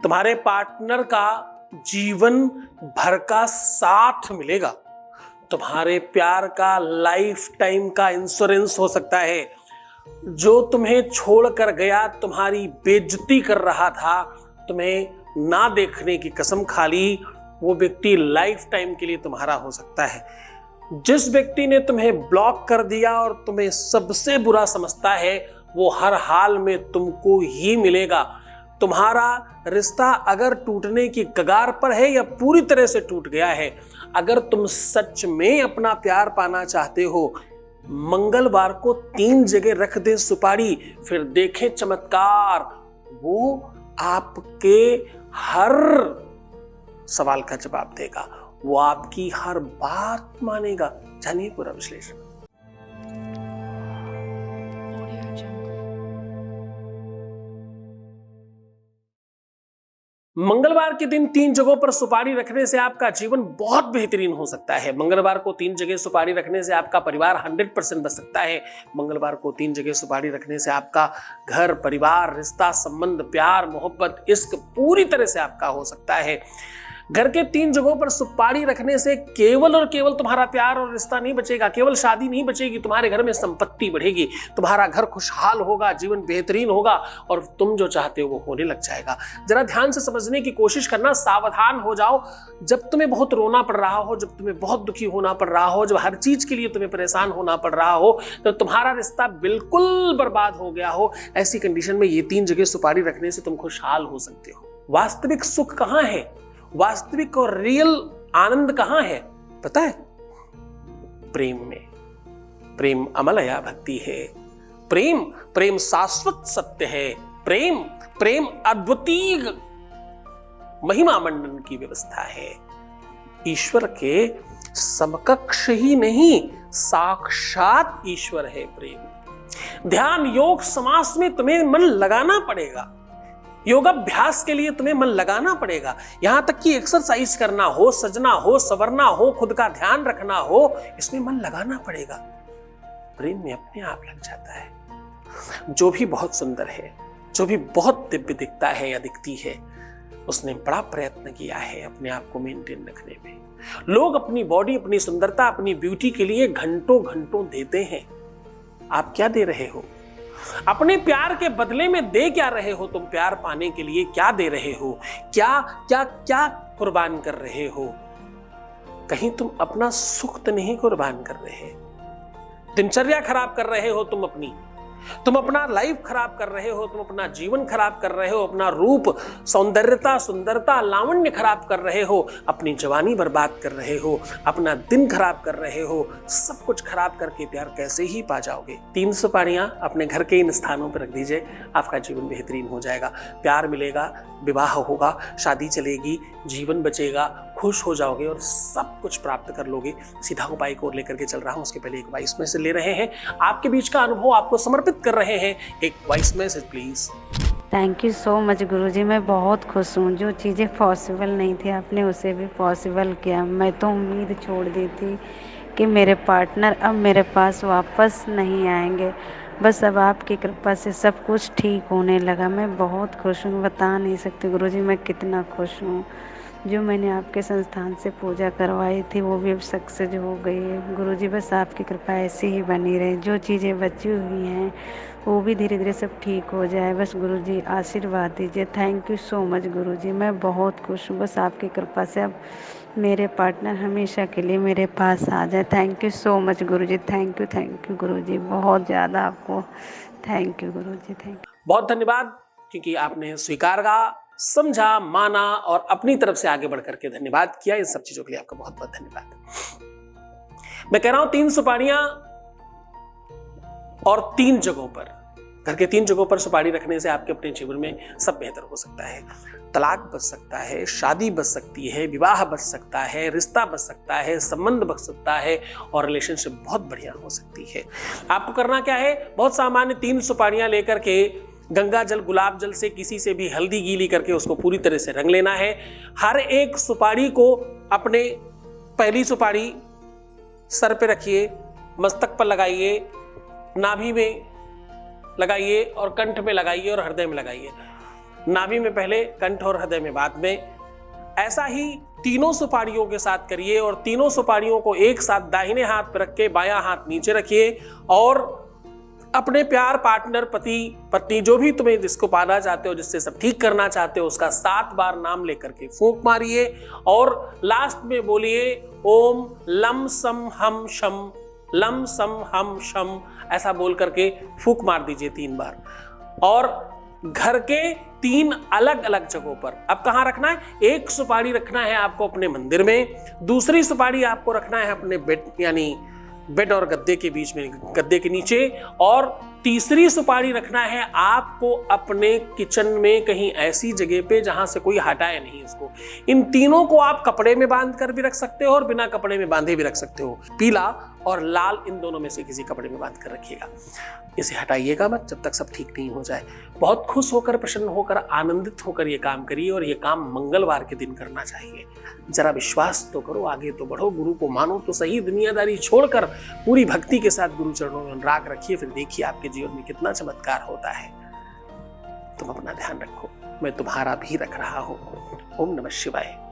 तुम्हारे पार्टनर का जीवन भर का साथ मिलेगा। तुम्हारे प्यार का लाइफ टाइम का इंश्योरेंस हो सकता है। जो तुम्हें छोड़कर गया, तुम्हारी बेइज्जती कर रहा था, तुम्हें ना देखने की कसम खा ली, वो व्यक्ति लाइफ टाइम के लिए तुम्हारा हो सकता है। जिस व्यक्ति ने तुम्हें ब्लॉक कर दिया और तुम्हें सबसे बुरा समझता है, वो हर हाल में तुमको ही मिलेगा। तुम्हारा रिश्ता अगर टूटने की कगार पर है या पूरी तरह से टूट गया है, अगर तुम सच में अपना प्यार पाना चाहते हो, मंगलवार को 3 जगह रख दे सुपारी, फिर देखें चमत्कार। वो आपके हर सवाल का जवाब देगा, वो आपकी हर बात मानेगा। जानिए पूरा विश्लेषण। मंगलवार के दिन 3 जगहों पर सुपारी रखने से आपका जीवन बहुत बेहतरीन हो सकता है। मंगलवार को 3 जगह सुपारी रखने से आपका परिवार 100% बच सकता है। मंगलवार को 3 जगह सुपारी रखने से आपका घर, परिवार, रिश्ता, संबंध, प्यार, मोहब्बत, इश्क पूरी तरह से आपका हो सकता है। घर के 3 जगहों पर सुपारी रखने से केवल और केवल तुम्हारा प्यार और रिश्ता नहीं बचेगा, केवल शादी नहीं बचेगी, तुम्हारे घर में संपत्ति बढ़ेगी, तुम्हारा घर खुशहाल होगा, जीवन बेहतरीन होगा और तुम जो चाहते हो वो होने लग जाएगा। जरा ध्यान से समझने की कोशिश करना, सावधान हो जाओ। जब तुम्हें बहुत रोना पड़ रहा हो, जब तुम्हें बहुत दुखी होना पड़ रहा हो, जब हर चीज के लिए तुम्हें परेशान होना पड़ रहा हो, तो तुम्हारा रिश्ता बिल्कुल बर्बाद हो गया हो, ऐसी कंडीशन में ये 3 जगह सुपारी रखने से तुम खुशहाल हो सकते हो। वास्तविक सुख कहां है, वास्तविक और रियल आनंद कहां है पता है? प्रेम में। प्रेम अमलया भक्ति है। प्रेम शाश्वत सत्य है। प्रेम अद्वितीय महिमा मंडन की व्यवस्था है। ईश्वर के समकक्ष ही नहीं, साक्षात ईश्वर है प्रेम। ध्यान, योग, समास में तुम्हें मन लगाना पड़ेगा। योगाभ्यास के लिए तुम्हें मन लगाना पड़ेगा। यहां तक कि एक्सरसाइज करना हो, सजना हो, संवरना हो, खुद का ध्यान रखना हो, इसमें मन लगाना पड़ेगा। प्रेम में अपने आप लग जाता है। जो भी बहुत सुंदर है, जो भी बहुत दिव्य दिखता है या दिखती है, उसने बड़ा प्रयत्न किया है अपने आप को मेंटेन रखने में। लोग अपनी बॉडी, अपनी सुंदरता, अपनी ब्यूटी के लिए घंटों घंटों देते हैं। आप क्या दे रहे हो? अपने प्यार के बदले में दे क्या रहे हो? तुम प्यार पाने के लिए क्या दे रहे हो? क्या क्या क्या कुर्बान कर रहे हो? कहीं तुम अपना सुख तो नहीं कुर्बान कर रहे? दिनचर्या खराब कर रहे हो तुम अपनी, तुम अपना लाइफ खराब कर रहे हो, तुम अपना जीवन खराब कर रहे हो, अपना रूप, सौंदर्यता, सुंदरता, लावण्य खराब कर रहे हो, अपनी जवानी बर्बाद कर रहे हो, अपना दिन खराब कर रहे हो। सब कुछ खराब करके प्यार कैसे ही पा जाओगे? 3 सुपारियां अपने घर के इन स्थानों पर रख दीजिए, आपका जीवन बेहतरीन हो जाएगा। प्यार मिलेगा, विवाह होगा, शादी चलेगी, जीवन बचेगा, खुश हो जाओगे और सब कुछ प्राप्त कर लोगे। सीधा उपाय को लेकर के चल रहा हूं, उसके पहले एक वॉइस मैसेज ले रहे हैं। आपके बीच का अनुभव आपको समर्पित कर रहे हैं। एक voice message please. Thank you so much Guruji, मैं बहुत खुश हूँ। जो चीज़ें पॉसिबल नहीं थी आपने उसे भी पॉसिबल किया। मैं तो उम्मीद छोड़ दी थी कि मेरे पार्टनर अब मेरे पास वापस नहीं आएंगे, बस अब आपकी कृपा से सब कुछ ठीक होने लगा। मैं बहुत खुश हूँ, बता नहीं सकती गुरुजी मैं कितना खुश हूँ। जो मैंने आपके संस्थान से पूजा करवाई थी वो भी अब सक्सेस हो गई है। गुरुजी बस आपकी कृपा ऐसी ही बनी रहे। जो चीज़ें बची हुई हैं वो भी धीरे धीरे सब ठीक हो जाए, बस गुरुजी आशीर्वाद दीजिए। Thank you so much Guruji, मैं बहुत खुश हूँ। बस आपकी कृपा से अब मेरे पार्टनर हमेशा के लिए मेरे पास आ जाए। Thank you so much Guruji, thank you Guruji, बहुत ज़्यादा आपको thank you Guruji, thank you. बहुत धन्यवाद, क्योंकि आपने स्वीकार का, समझा, माना और अपनी तरफ से आगे बढ़ करके धन्यवाद किया। इन सब चीजों के लिए आपका बहुत बहुत धन्यवाद। मैं कह रहा हूं 3 सुपारियां और 3 जगहों पर, घर के 3 जगहों पर सुपारी रखने से आपके अपने जीवन में सब बेहतर हो सकता है। तलाक बच सकता है, शादी बच सकती है, विवाह बच सकता है, रिश्ता बच सकता है, संबंध बच सकता है और रिलेशनशिप बहुत बढ़िया हो सकती है। आपको करना क्या है? बहुत सामान्य 3 सुपारियां लेकर के गंगा जल, गुलाब जल से, किसी से भी हल्दी गीली करके उसको पूरी तरह से रंग लेना है। हर एक सुपारी को अपने, पहली सुपारी सर पे रखिए, मस्तक पर लगाइए, नाभि में लगाइए और कंठ में लगाइए और हृदय में लगाइए। नाभि में पहले, कंठ और हृदय में बाद में। ऐसा ही तीनों सुपारियों के साथ करिए और तीनों सुपारियों को एक साथ दाहिने हाथ पर रख के बायां हाथ नीचे रखिए और अपने प्यार, पार्टनर, पति, पत्नी, जो भी तुम्हें जिसको पाना चाहते हो, जिससे सब ठीक करना चाहते हो, उसका 7 बार नाम लेकर के फूंक मारिए और लास्ट में बोलिए ओम लम सम हम शम, लम सम हम शम, ऐसा बोल करके फूंक मार दीजिए 3 बार। और घर के 3 अलग अलग जगहों पर, अब कहां रखना है, एक सुपारी रखना है आपको अपने मंदिर में, दूसरी सुपारी आपको रखना है अपने बेड यानी बेड और गद्दे के बीच में, गद्दे के नीचे, और तीसरी सुपारी रखना है आपको अपने किचन में कहीं ऐसी जगह पे जहां से कोई हटाए नहीं इसको। इन तीनों को आप कपड़े में बांध कर भी रख सकते हो और बिना कपड़े में बांधे भी रख सकते हो। पीला और लाल इन दोनों में से किसी कपड़े में बांध कर रखिएगा। इसे हटाइएगा मत जब तक सब ठीक नहीं हो जाए। बहुत खुश होकर, प्रसन्न होकर, आनंदित होकर ये काम करिए और ये काम मंगलवार के दिन करना चाहिए। जरा विश्वास तो करो, आगे तो बढ़ो, गुरु को मानो तो सही, दुनियादारी छोड़कर पूरी भक्ति के साथ गुरु चरणों में अनुराग रखिए, फिर देखिए आपके जीवन में कितना चमत्कार होता है। तुम अपना ध्यान रखो, मैं तुम्हारा भी रख रहा हूं। ओम नमः शिवाय।